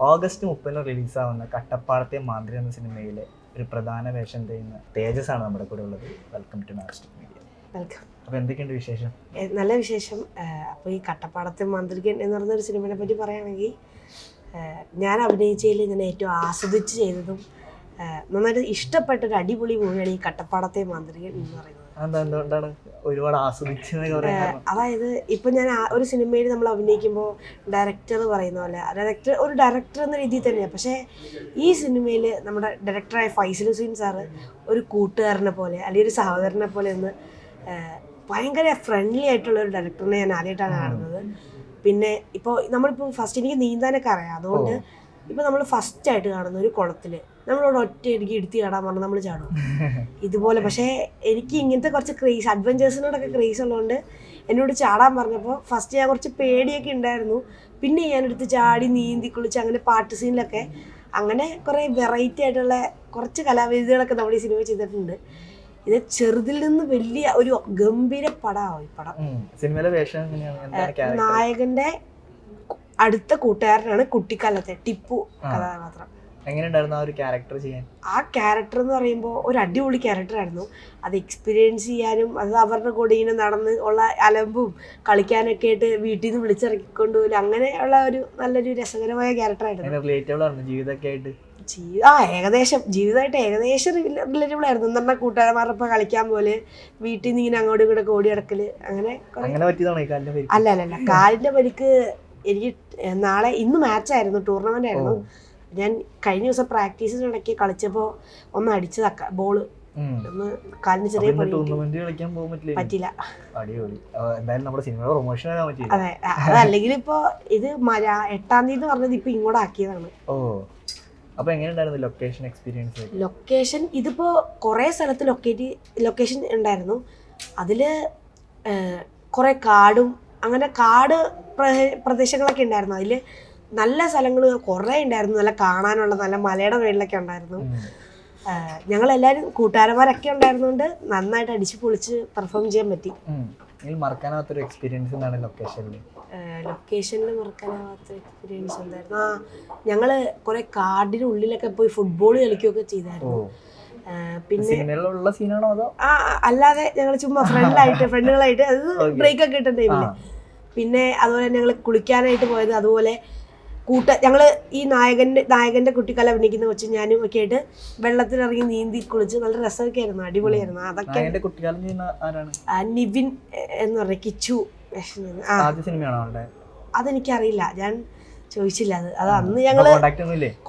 August 30 റിലീസാവുന്ന കട്ടപ്പാടത്തെ മാന്ത്രി എന്ന സിനിമയിലെ ഒരു പ്രധാന വേഷം ചെയ്യുന്ന തേജസ് ആണ് നമ്മുടെ കൂടെ ഉള്ളത്. Welcome to Nastik media. Welcome. അപ്പോൾ എന്തൊക്കെയുണ്ട് വിശേഷം? നല്ല വിശേഷം. അപ്പോൾ ഈ കട്ടപ്പാടത്തെ മാന്ത്രികൻ എന്ന് പറഞ്ഞൊരു സിനിമയെ പറ്റി പറയുകയാണെങ്കിൽ ഞാൻ അഭിനയിച്ചതിൽ ഞാൻ ഏറ്റവും ആസ്വദിച്ച് ചെയ്തതും നന്നായിട്ട് ഇഷ്ടപ്പെട്ടൊരു അടിപൊളി മൂവിയാണ് ഈ കട്ടപ്പാടത്തെ മാന്ത്രികൻ എന്ന് പറയുന്നത്. എന്തുകൊണ്ടാണ് ഒരുപാട് ആസ്വദിച്ചത്? അതായത് ഇപ്പം ഞാൻ ഒരു സിനിമയിൽ നമ്മൾ അഭിനയിക്കുമ്പോൾ ഡയറക്ടർ പറയുന്ന പോലെ ഒരു ഡയറക്ടർ എന്ന രീതിയിൽ തന്നെയാണ്. പക്ഷേ ഈ സിനിമയിൽ നമ്മുടെ ഡയറക്ടറായ ഫൈസൽ ഹുസൈൻ സാറ് ഒരു കൂട്ടുകാരനെ പോലെ അല്ലെങ്കിൽ ഒരു സഹോദരനെ പോലെ ഒന്ന് ഭയങ്കര ഫ്രണ്ട്ലി ആയിട്ടുള്ള ഒരു ഡയറക്ടറിനെ ഞാൻ ആദ്യമായിട്ടാണ് കാണുന്നത്. പിന്നെ ഇപ്പോൾ നമ്മളിപ്പോൾ ഫസ്റ്റ് എനിക്ക് നീന്താനൊക്കെ അറിയാം, അതുകൊണ്ട് ഇപ്പോൾ നമ്മൾ ഫസ്റ്റായിട്ട് കാണുന്ന ഒരു കുളത്തിൽ നമ്മളോട് ഒറ്റ എനിക്ക് എടുത്തി ചാടാൻ പറഞ്ഞാൽ നമ്മൾ ചാടും ഇതുപോലെ. പക്ഷേ എനിക്ക് ഇങ്ങനത്തെ കുറച്ച് ക്രേസ്, അഡ്വഞ്ചേഴ്സിനോടൊക്കെ ക്രേസ് ഉള്ളതുകൊണ്ട് എന്നോട് ചാടാൻ പറഞ്ഞപ്പോൾ ഫസ്റ്റ് ഞാൻ കുറച്ച് പേടിയൊക്കെ ഉണ്ടായിരുന്നു. പിന്നെ ഞാനെടുത്ത് ചാടി നീന്തി കുളിച്ച് അങ്ങനെ പാട്ട് സീനിലൊക്കെ അങ്ങനെ കുറേ വെറൈറ്റി ആയിട്ടുള്ള കുറച്ച് കലാവേദികളൊക്കെ നമ്മൾ ഈ സിനിമ ചെയ്തിട്ടുണ്ട്. ഇത് ചെറുതിൽ നിന്ന് വലിയ ഒരു ഗംഭീര പടമാണ് ഈ പടം. സിനിമയിലെ വേഷം നായകന്റെ അടുത്ത കൂട്ടുകാരനാണ് കുട്ടിക്കാലത്തെ ടിപ്പു കഥാപാത്രം. എങ്ങനെയുണ്ടായിരുന്നു ആ ഒരു ക്യാരക്ടർ ചെയ്യാൻ? ആ ക്യാരക്ടർ എന്ന് പറയുമ്പോൾ ഒരു അടിപൊളി ക്യാരക്ടറായിരുന്നു. അത് എക്സ്പീരിയൻസ് ചെയ്യാനും അത് അവരുടെ കൂടെ ഇങ്ങനെ നടന്ന് ഉള്ള അലമ്പും കളിക്കാനൊക്കെ ആയിട്ട് വീട്ടിൽ നിന്ന് വിളിച്ചിറക്കിക്കൊണ്ടുപോലും അങ്ങനെയുള്ള ഒരു നല്ലൊരു രസകരമായ ക്യാരക്ടറായിരുന്നു. ഏകദേശം ജീവിതമായിട്ട് ഏകദേശം റിലേറ്റബിൾ ആയിരുന്നു. എന്ന് പറഞ്ഞാൽ കൂട്ടുകാരന്മാരുടെ ഒപ്പം കളിക്കാൻ പോലെ വീട്ടിൽ നിന്ന് ഇങ്ങനെ അങ്ങോട്ടും ഇങ്ങോട്ട് ഓടി നടക്കല് അങ്ങനെ. അല്ല കാലിന്റെ പരിക്ക് എനിക്ക് ഇന്ന് മാച്ചായിരുന്നു, ടൂർണമെന്റ് ആയിരുന്നു. ഞാൻ കഴിഞ്ഞ ദിവസം പ്രാക്ടീസിനിടയ്ക്ക് കളിച്ചപ്പോൾ ഒന്ന് അടിച്ചതാ ബോള്, ഒന്ന് കാലിന് ചെറിയ പറ്റില്ല. അതെ, അതല്ലെങ്കിൽ ഇപ്പൊ ഇത് 8-ാം തീയതി പറഞ്ഞത് ഇപ്പൊ ഇങ്ങോട്ട് ആക്കിയതാണ്. ലൊക്കേഷൻ ഇതിപ്പോ കുറെ സ്ഥലത്ത് ലൊക്കേഷൻ ഉണ്ടായിരുന്നു. അതില് കുറെ കാടും അങ്ങനെ കാട് പ്രദേശങ്ങളൊക്കെ ഉണ്ടായിരുന്നു. അതില് നല്ല സ്ഥലങ്ങൾ കുറേ ഉണ്ടായിരുന്നു, നല്ല കാണാനുള്ള, നല്ല മലയുടെ മേളിലൊക്കെ ഉണ്ടായിരുന്നു. ഞങ്ങളെല്ലാവരും കൂട്ടുകാരന്മാരൊക്കെ ഉണ്ടായിരുന്നുകൊണ്ട് നന്നായിട്ട് അടിച്ചു പൊളിച്ച് പെർഫോം ചെയ്യാൻ പറ്റി. മറക്കാനാവാത്തൊരു എക്സ്പീരിയൻസ് എന്താണ് ലൊക്കേഷനിൽ മറക്കാനാവാത്ത എക്സ്പീരിയൻസ് എന്തായിരുന്നു? ഞങ്ങള് കുറെ കാടിന് ഉള്ളിലൊക്കെ പോയി ഫുട്ബോൾ കളിക്കുകയൊക്കെ ചെയ്തായിരുന്നു. പിന്നെ അല്ലാതെ ഞങ്ങൾ ചുമ്മാ ഫ്രണ്ടുകളായിട്ട് അത് ബ്രേക്ക് ഒക്കെ ഇട്ട ടൈമില്. പിന്നെ അതുപോലെ ഞങ്ങൾ കുളിക്കാനായിട്ട് പോയത്, അതുപോലെ ഞങ്ങള് ഈ നായകന്റെ കുട്ടിക്കാലം അഭിനയിക്കുന്ന കൊച്ചു ഞാനും ഒക്കെ ആയിട്ട് വെള്ളത്തിലിറങ്ങി നീന്തി കുളിച്ച് നല്ല രസമൊക്കെ ആയിരുന്നു, അടിപൊളിയായിരുന്നു. അതൊക്കെ നിവിൻ എന്ന് പറഞ്ഞ കിച്ചു. അതെനിക്കറിയില്ല, ഞാൻ ചോദിച്ചില്ല. അത് അന്ന് ഞങ്ങള്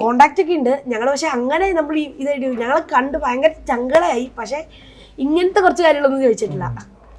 കോണ്ടാക്ട് ഒക്കെ ഉണ്ട് ഞങ്ങള്. പക്ഷെ അങ്ങനെ നമ്മൾ ഇതായിട്ട് ഞങ്ങളെ കണ്ട് ഭയങ്കര ചങ്കടായി. പക്ഷെ ഇങ്ങനത്തെ കുറച്ച് കാര്യങ്ങളൊന്നും ചോദിച്ചിട്ടില്ല.